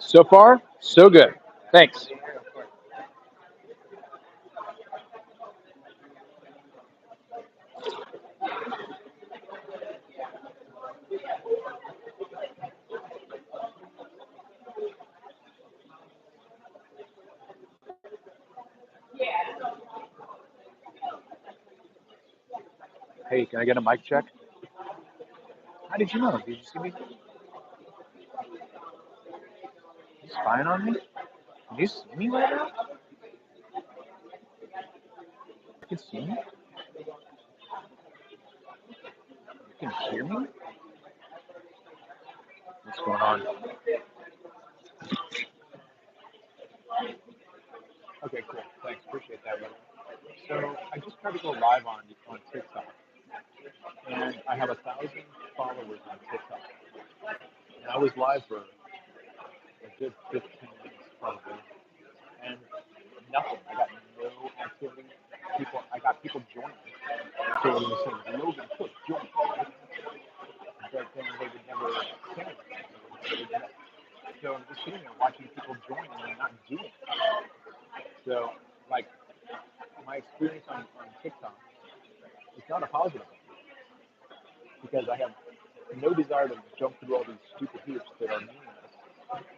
So far, so good. Thanks. Hey, can I get a mic check? How did you know? Did you see me? You spying on me? Can you see me right now? You can see me? You can hear me? What's going on? Okay, cool. Thanks. Appreciate that, brother. So I just tried to go live on TikTok, and I have 1,000 followers on TikTok. And I was live for a good 15 minutes probably, and nothing. I got no activity. I got people joining. So when they said Logan Cook joined, right? But then they would never say anything. So I'm just sitting there watching people join and they're not doing it. So, like, my experience on TikTok is not a positive one because I have no desire to jump through all these stupid hoops that are meaningless,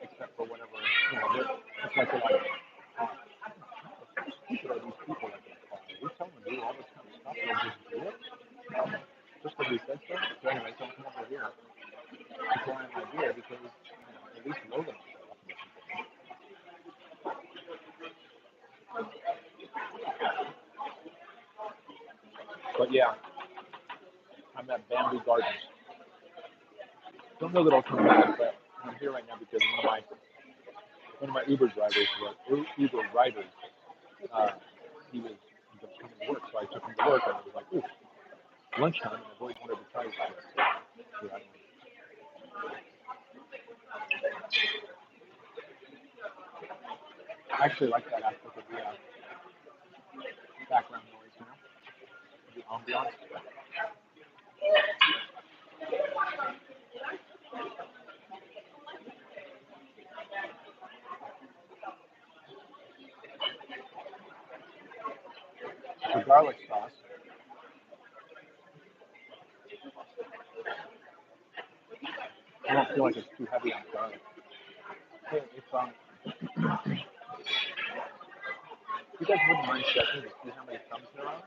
except for whatever, it's like they're like, how stupid are these people that they call? We tell them to do all this kind of stuff, they'll just do it. Just because we said so. So anyway, don't come over here to try an idea because, at least Logan will show up. But yeah, I'm at Bamboo Gardens. Don't know that I'll come back, but I'm here right now because one of my Uber drivers, Uber riders, uh, he was coming to work, so I took him to work, and I was like, ooh, lunchtime, and I've always wanted to try this. So, yeah, I actually like that aspect of the background noise, the ambiance. The garlic sauce, I don't feel like it's too heavy on garlic. Hey, if you guys wouldn't mind checking to see how many thumbs there are,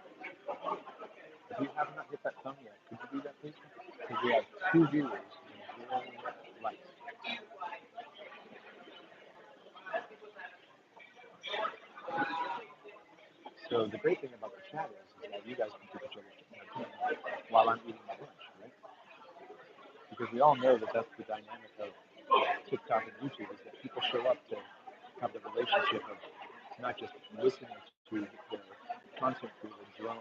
if you have not hit that thumb yet, could you do that, please? Because we have 2 viewers and 0 likes. So the great thing about the chat is that you guys can keep each other entertained while I'm eating my lunch, right? Because we all know that that's the dynamic of TikTok and YouTube is that people show up to have the relationship of not just listening to their content through the drone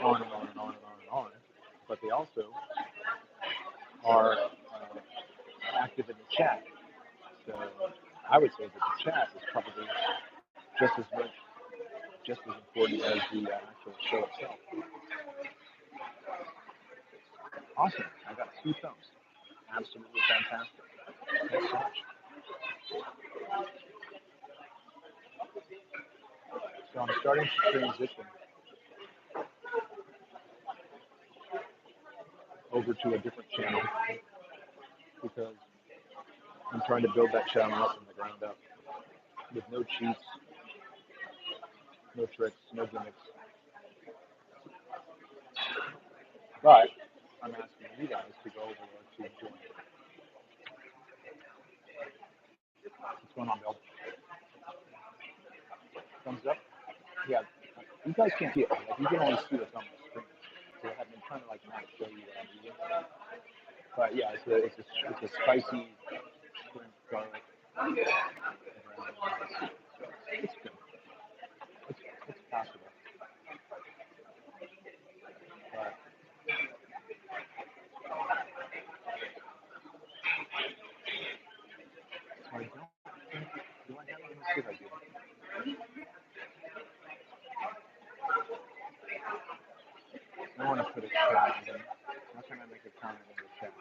on and on and on and on and on, but they also are active in the chat. So I would say that the chat is probably just as much, just as important as the actual show itself. Awesome. I got 2 thumbs. Absolutely fantastic. Thanks so much. So I'm starting to transition over to a different channel because I'm trying to build that channel up from the ground up with no cheats, no tricks, no gimmicks. But I'm asking you guys to go over there to join. What's going on, Bill? Thumbs up? Yeah. You guys can't see it. Like, you can only see the thumb on the screen. So I've been trying to like not show you what I'm eating. But yeah, it's a spicy shrimp garlic. It's good. It's passable. But I don't think, do I have it? Let me see if I do. I want to put a chat in. How can I make a comment in the chat?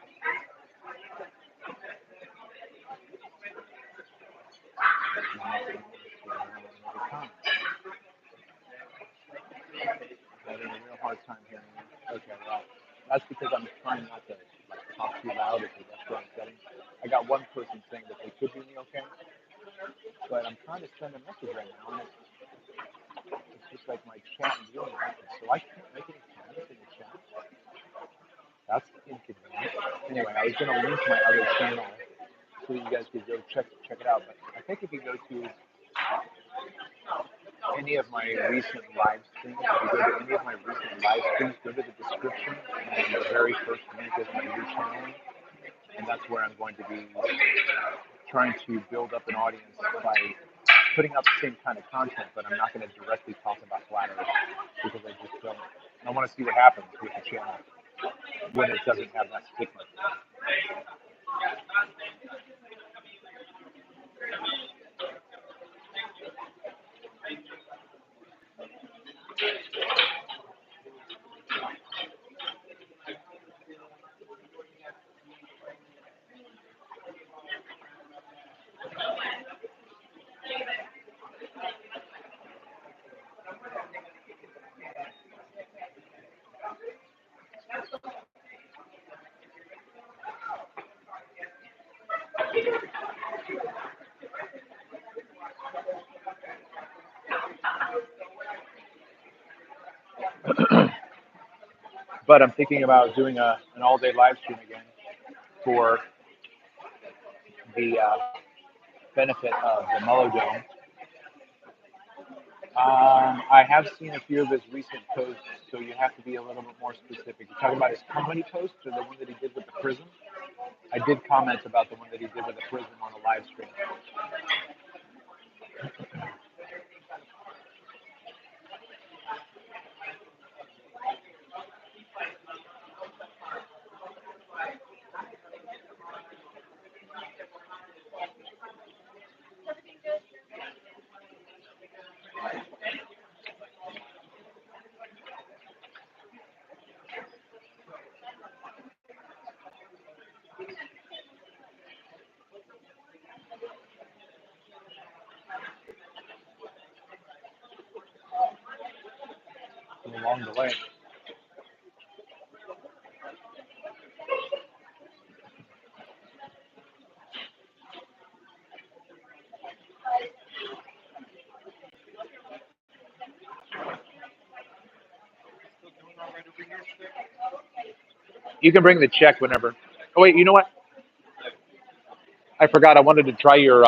hard time hearing you. Okay, well, that's because I'm trying not to like talk too loud at the restaurant setting. I got one person saying that they could hear me okay, but I'm trying to send a message right now, and it's just like my chat is doing that. So I can't make any comments in the chat. That's inconvenient. Anyway, I was going to link my other channel so you guys could go check it out. But I think if you go to any of my recent live streams, go to the description, and the very first link is my new channel, and that's where I'm going to be trying to build up an audience by putting up the same kind of content, but I'm not going to directly talk about flat Earth because I just don't. I want to see what happens with the channel when it doesn't have that stigma. But I'm thinking about doing an all-day live stream again for the benefit of the Mellow Dome. I have seen a few of his recent posts, so you have to be a little bit more specific. You're talking about his comedy posts or the one that he did with the prison? I did comment about the one that he did with the prison on a live stream. Along the way. You can bring the check whenever. Oh wait, you know what? I forgot. I wanted to try your.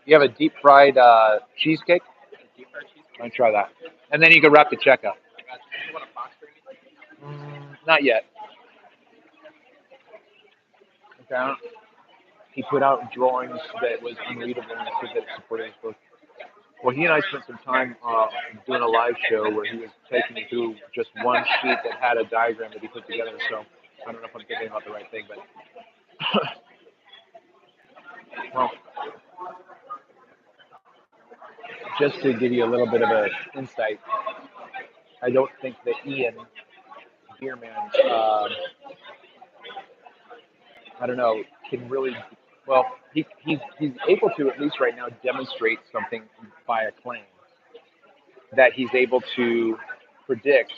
You have a deep fried cheesecake. Let me try that, and then you can wrap the check up. Not yet. Okay. He put out drawings that was unreadable and said that it supported his book. Well, he and I spent some time doing a live show where he was taking me through just one sheet that had a diagram that he put together. So I don't know if I'm thinking about the right thing, but well, just to give you a little bit of an insight, I don't think that Ian Beerman, I don't know, can really. Well, he's able to at least right now demonstrate something by a claim that he's able to predict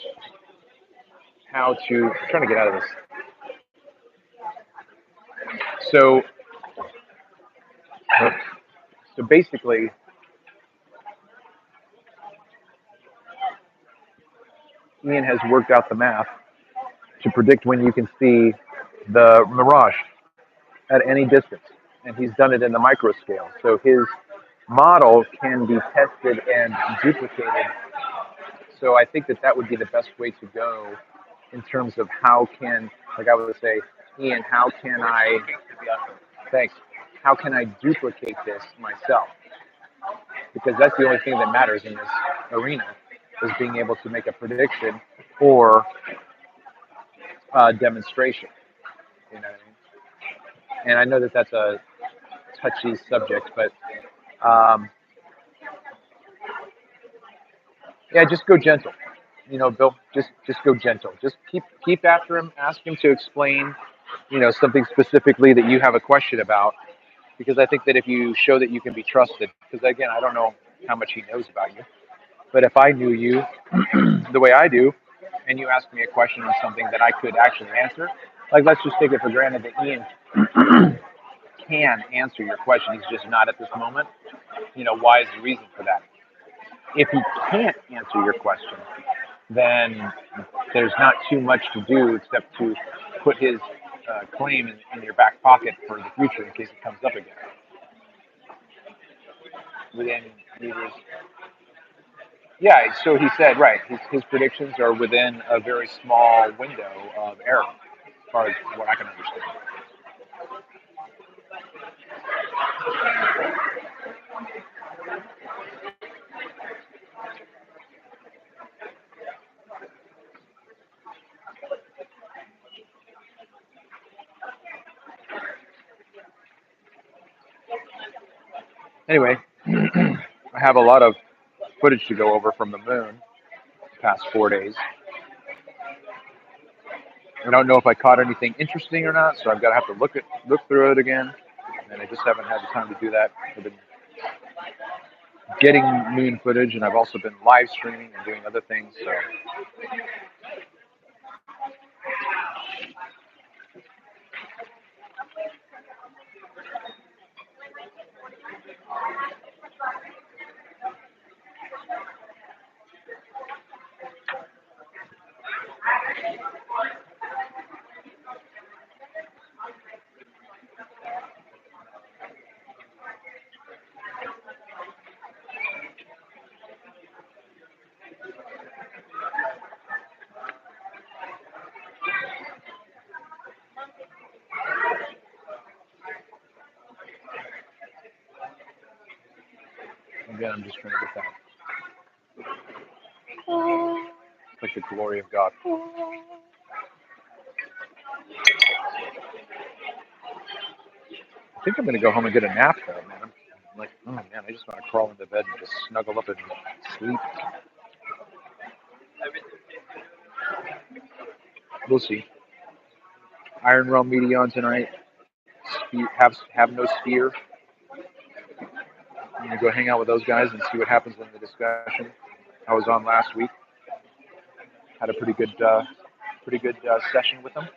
how to. I'm trying to get out of this. So basically, Ian has worked out the math to predict when you can see the mirage at any distance, and he's done it in the micro scale. So his model can be tested and duplicated. So I think that that would be the best way to go in terms of how can, like I would say, Ian, how can I, thanks, how can I duplicate this myself? Because that's the only thing that matters in this arena, is being able to make a prediction or a demonstration. You know what I mean? And I know that that's a touchy subject, but yeah, just go gentle. You know, Bill, just go gentle. Just keep after him. Ask him to explain, you know, something specifically that you have a question about. Because I think that if you show that you can be trusted, because again, I don't know how much he knows about you, but if I knew you the way I do, and you ask me a question on something that I could actually answer, like let's just take it for granted that Ian can answer your question. He's just not at this moment. Why is the reason for that? If he can't answer your question, then there's not too much to do except to put his claim in your back pocket for the future in case it comes up again. Within readers. Yeah, so he said, right, his predictions are within a very small window of error, as far as what I can understand. Anyway, I have a lot of footage to go over from the moon the past 4 days. I don't know if I caught anything interesting or not, so I've got to have to look through it again, and I just haven't had the time to do that. I've been getting moon footage, and I've also been live streaming and doing other things. So, again, I'm just trying to get that. It's like the glory of God. I think I'm going to go home and get a nap, though, man. I'm like, oh, man, I just want to crawl into bed and just snuggle up and sleep. We'll see. Iron Realm media on tonight. Have no sphere. I'm going to go hang out with those guys and see what happens in the discussion. I was on last week. Had a pretty good session with them.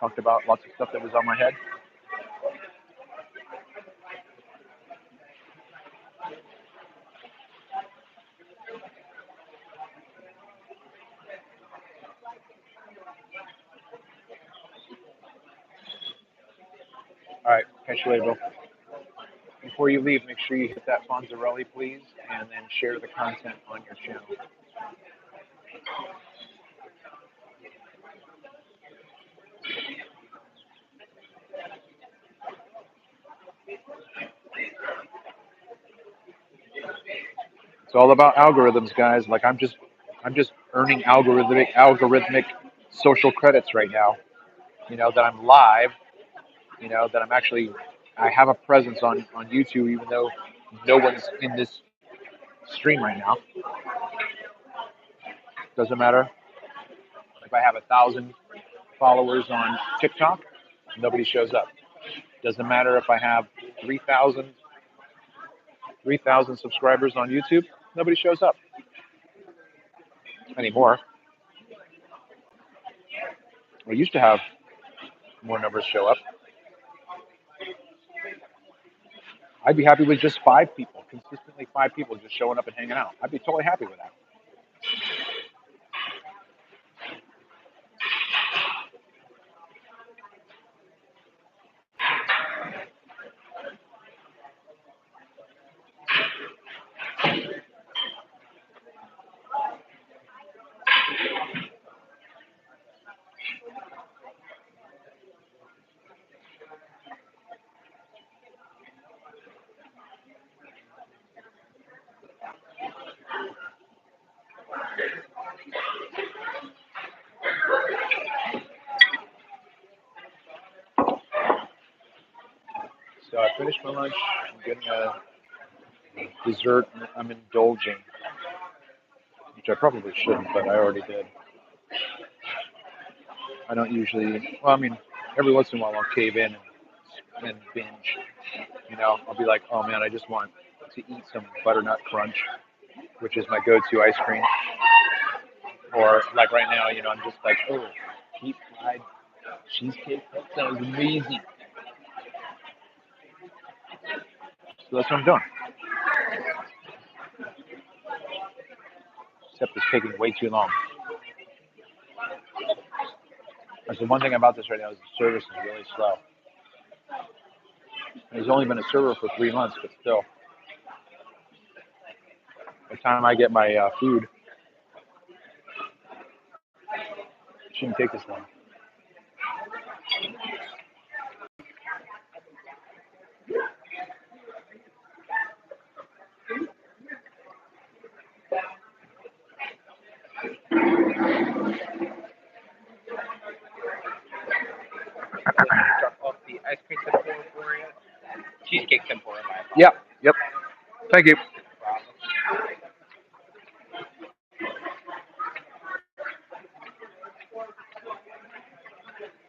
Talked about lots of stuff that was on my head. All right, catch you later, Bill. Before you leave, make sure you hit that Fonzarelli, please, and then share the content on your channel. It's all about algorithms, guys. Like I'm just earning algorithmic social credits right now. That I'm live. That I have a presence on YouTube, even though no one's in this stream right now. Doesn't matter. If I have 1,000 followers on TikTok, nobody shows up. Doesn't matter if I have 3,000 subscribers on YouTube, nobody shows up anymore. I used to have more numbers show up. I'd be happy with just 5 people, consistently 5 people just showing up and hanging out. I'd be totally happy with that. So I finished my lunch. I'm getting a dessert. I'm indulging, which I probably shouldn't, but I already did. I don't usually. Well, I mean, every once in a while I'll cave in and binge. I'll be like, oh man, I just want to eat some butternut crunch, which is my go-to ice cream. Or like right now, I'm just like, oh, deep fried cheesecake. That sounds amazing. So that's what I'm doing. Except it's taking way too long. That's the one thing about this right now is the service is really slow. He's only been a server for 3 months, but still, by the time I get my food, it shouldn't take this long. Off the ice cream tempura for you. Cheesecake tempura, Yep. Thank you.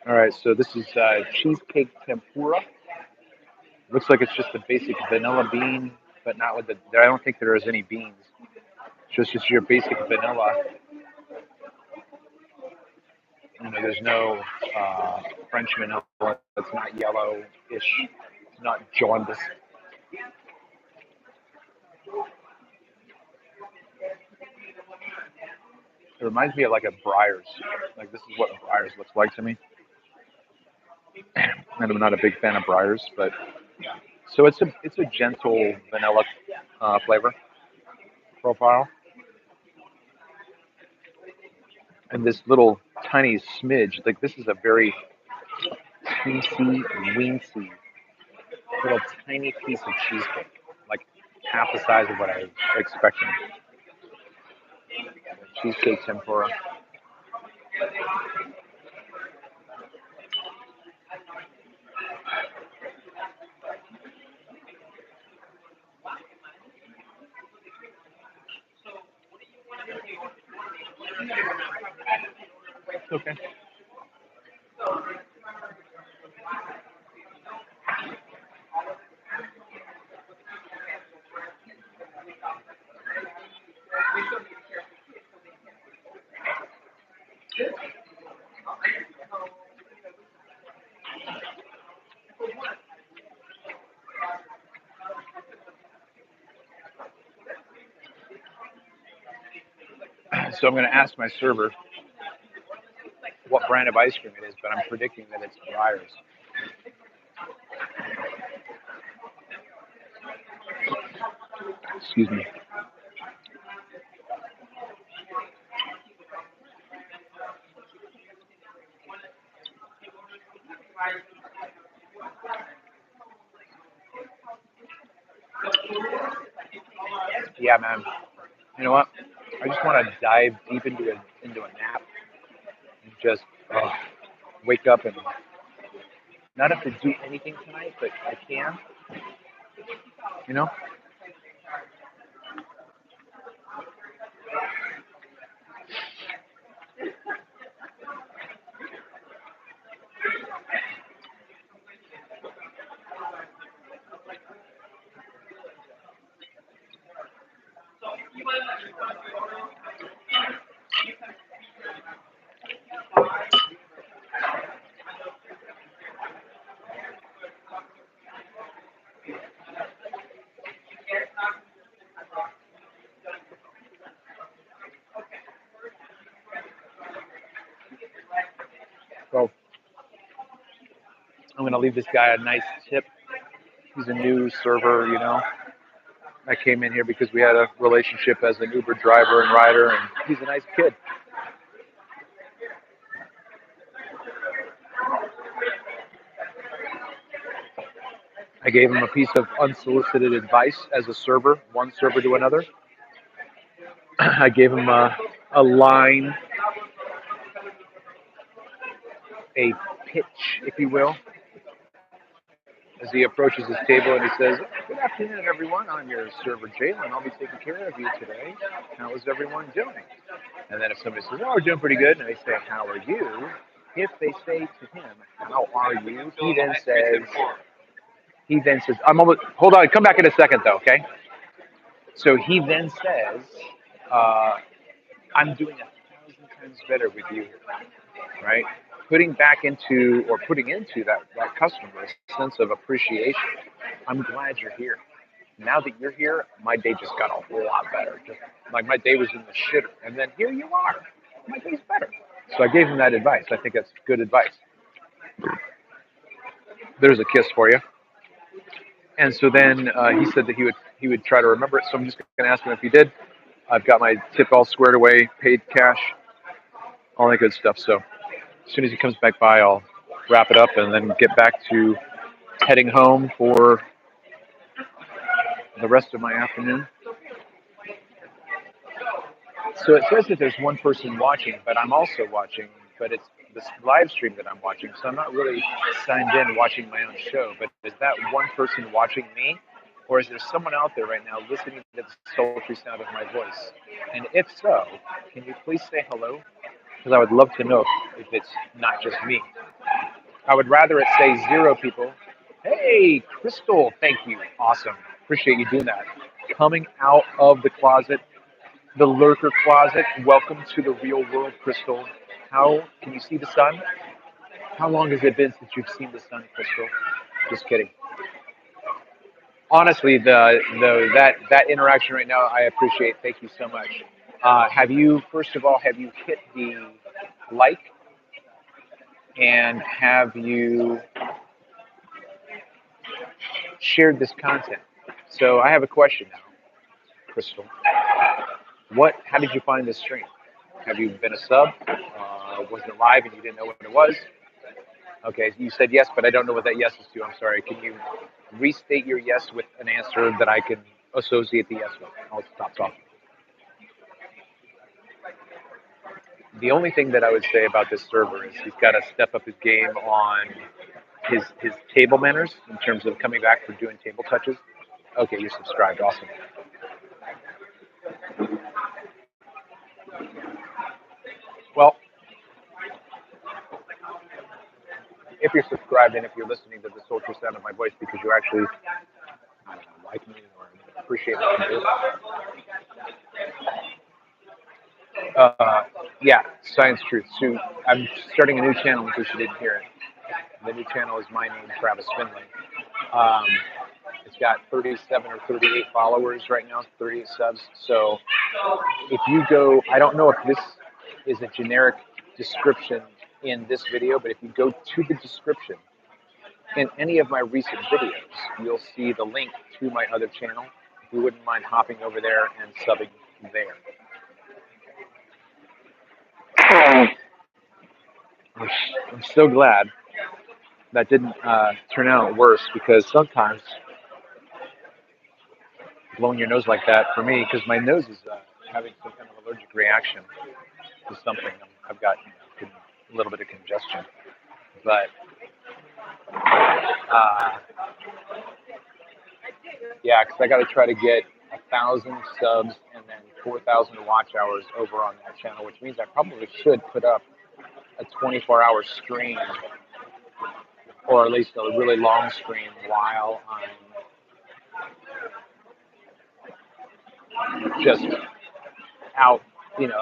All right, so this is cheesecake tempura. Looks like it's just a basic vanilla bean, but not with the. I don't think there is any beans. It's just your basic vanilla. There's no French vanilla. It's not yellowish. It's not jaundiced. It reminds me of like a Breyers. Like this is what Breyers looks like to me. And I'm not a big fan of Breyers, but so it's a gentle vanilla flavor profile, and this little tiny smidge. Like this is a very teensy, weensy, little tiny piece of cheesecake, like half the size of what I was expecting. Cheesecake tempura. It's okay. So I'm going to ask my server what brand of ice cream it is, but I'm predicting that it's Breyers. Excuse me. Yeah, man. You know what? I just want to dive deep into a nap and just wake up and not have to do anything tonight, but I can. You know? So I'm going to leave this guy a nice tip. He's a new server, I came in here because we had a relationship as an Uber driver and rider, and he's a nice kid. I gave him a piece of unsolicited advice as a server, one server to another. I gave him a line, a pitch, if you will, as he approaches his table and he says, "Good afternoon, everyone. I'm your server, Jalen. I'll be taking care of you today. How is everyone doing?" And then if somebody says, "Oh, we're doing pretty good," and I say, "How are you?" If they say to him, "How are you?" He then says, "I'm almost, hold on, come back in a second though, okay?" So he then says, "I'm doing times better with you, right? Putting into that customer a sense of appreciation. I'm glad you're here. Now that you're here, my day just got a whole lot better. Just like my day was in the shitter, and then here you are. My day's better. So I gave him that advice. I think that's good advice. There's a kiss for you. And so then he said that he would try to remember it. So I'm just going to ask him if he did. I've got my tip all squared away, paid cash, all that good stuff. So as soon as he comes back by, I'll wrap it up and then get back to heading home for the rest of my afternoon. So it says that there's one person watching, but I'm also watching, but it's this live stream that I'm watching. So I'm not really signed in watching my own show, but is that one person watching me? Or is there someone out there right now listening to the sultry sound of my voice? And if so, can you please say hello? Because I would love to know if it's not just me. I would rather it say 0 people. Hey, Crystal, thank you. Awesome. Appreciate you doing that. Coming out of the closet, the lurker closet. Welcome to the real world, Crystal. How can you see the sun? How long has it been since you've seen the sun, Crystal? Just kidding. Honestly, that interaction right now, I appreciate. Thank you so much. First of all, have you hit the like, and have you shared this content? So I have a question now, Crystal. How did you find this stream? Have you been a sub? Was it live and you didn't know what it was? Okay, you said yes, but I don't know what that yes is to. I'm sorry. Can you restate your yes with an answer that I can associate the yes with? I'll stop talking. The only thing that I would say about this server is he's got to step up his game on his table manners in terms of coming back for doing table touches. Okay, you're subscribed. Awesome. Well, if you're subscribed and if you're listening to the sultry sound of my voice because you actually like me or appreciate what I do, yeah, Science Truth. So I'm starting a new channel in case you didn't hear it. The new channel is my name, Travis Finley. It's got 37 or 38 followers right now, 38 subs. So if you go, I don't know if this is a generic description in this video, but if you go to the description in any of my recent videos, you'll see the link to my other channel. If you wouldn't mind hopping over there and subbing there. I'm so glad that didn't turn out worse, because sometimes blowing your nose like that for me, because my nose is having some kind of allergic reaction to something. I've got a little bit of congestion, but yeah, because I got to try to get 1,000 subs and then 4,000 watch hours over on that channel, which means I probably should put up a 24-hour stream, or at least a really long stream, while I'm just out.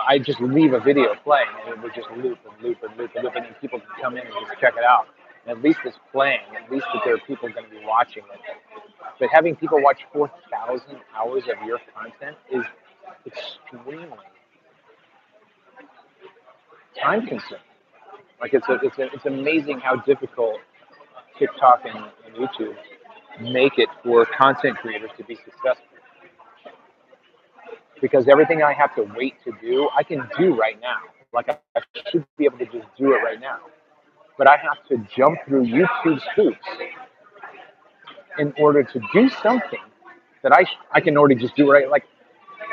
I just leave a video playing and it would just loop and loop and loop and loop, and then people can come in and just check it out. And at least it's playing. At least that there are people going to be watching it. But having people watch 4,000 hours of your content is extremely time consuming. Like it's amazing how difficult TikTok and YouTube make it for content creators to be successful. Because everything I have to wait to do, I can do right now. Like I should be able to just do it right now. But I have to jump through YouTube's hoops in order to do something that I can already just do right. Like,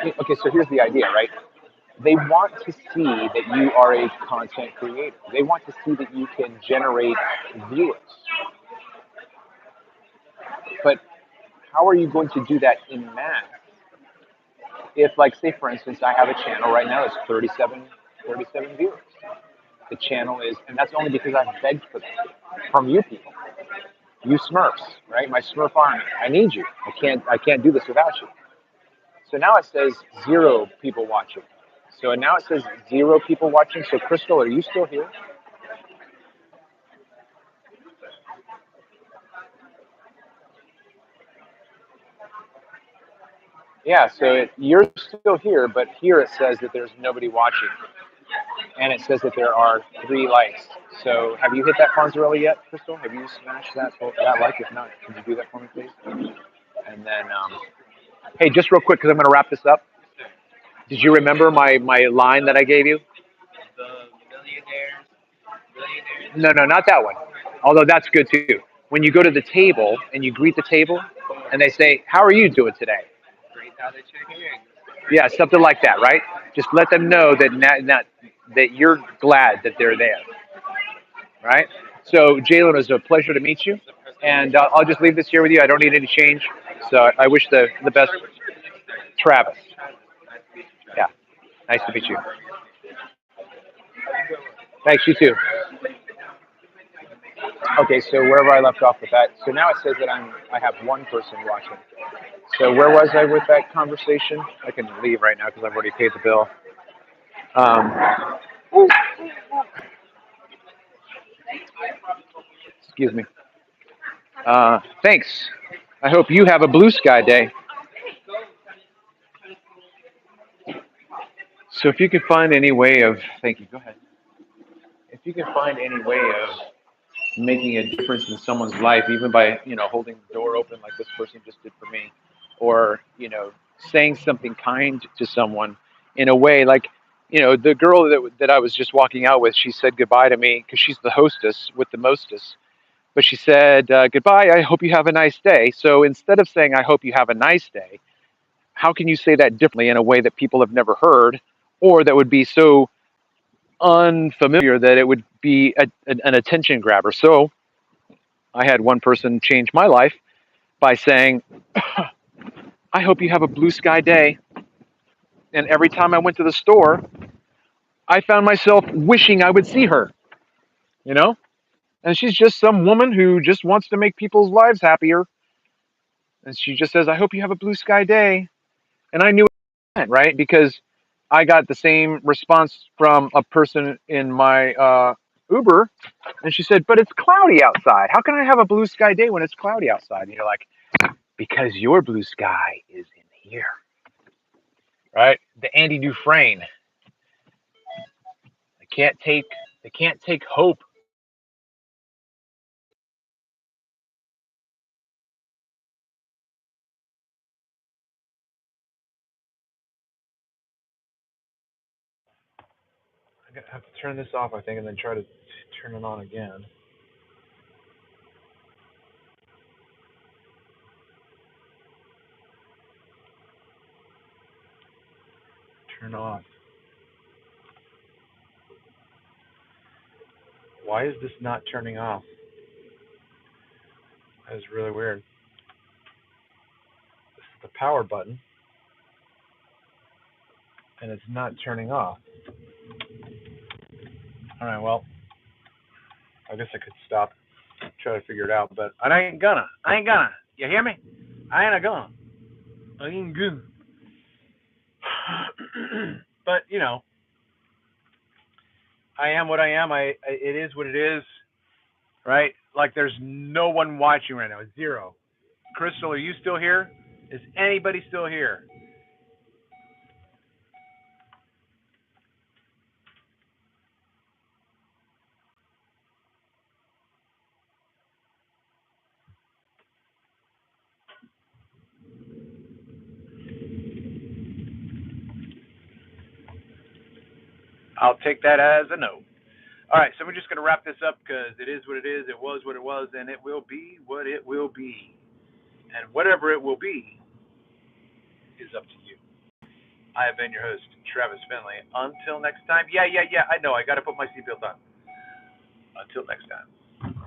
okay, so here's the idea, right? They want to see that you are a content creator. They want to see that you can generate viewers. But how are you going to do that in mass? If, like, say, for instance, I have a channel right now that's 37 viewers. The channel is, and that's only because I've begged for that from you people. You Smurfs, right? My Smurf army. I need you. I can't do this without you. So now it says 0 people watching. So now it says 0 people watching. So Crystal, are you still here? Yeah, so you're still here, but here it says that there's nobody watching. And it says that there are 3 likes. So have you hit that Fonzarelli yet, Crystal? Have you smashed that like? If not, can you do that for me, please? And then, hey, just real quick, because I'm going to wrap this up. Did you remember my line that I gave you? The millionaires. No, not that one. Although that's good too. When you go to the table and you greet the table, and they say, "How are you doing today?" Great how that you're here. Yeah, something like that, right? Just let them know that you're glad that they're there, right? So, Jalen, it was a pleasure to meet you, and I'll just leave this here with you. I don't need any change, so I wish the best. Travis. Yeah, nice to meet you. Thanks, you too. Okay, so wherever I left off with that, so now it says that I have 1 person watching. So where was I with that conversation? I can leave right now because I've already paid the bill. Excuse me. Thanks. I hope you have a blue sky day. So if you could find any way of, thank you, go ahead. If you can find any way of making a difference in someone's life, even by, holding the door open like this person just did for me, or, saying something kind to someone in a way like, the girl that I was just walking out with, she said goodbye to me because she's the hostess with the mostest. But she said, goodbye, I hope you have a nice day. So instead of saying, I hope you have a nice day, how can you say that differently in a way that people have never heard, or that would be so unfamiliar that it would be an attention grabber? So I had one person change my life by saying, I hope you have a blue sky day. And every time I went to the store, I found myself wishing I would see her, you know? And she's just some woman who just wants to make people's lives happier. And she just says, I hope you have a blue sky day. And I knew what it meant, right? Because I got the same response from a person in my Uber. And she said, but it's cloudy outside. How can I have a blue sky day when it's cloudy outside? And you're like, because your blue sky is in here, right? The Andy Dufresne. They can't take hope. I have to turn this off, I think, and then try to turn it on again. Turn off. Why is this not turning off? That is really weird. This is the power button, and it's not turning off. All right, well, I guess I could stop, try to figure it out, but I ain't gonna. You hear me? I ain't gonna. I ain't gonna. But I am what I am. It is what it is, right? Like there's no one watching right now. 0. Crystal, are you still here? Is anybody still here? I'll take that as a no. All right, so we're just going to wrap this up because it is what it is. It was what it was, and it will be what it will be. And whatever it will be is up to you. I have been your host, Travis Finley. Until next time. Yeah. I know. I got to put my seatbelt on. Until next time.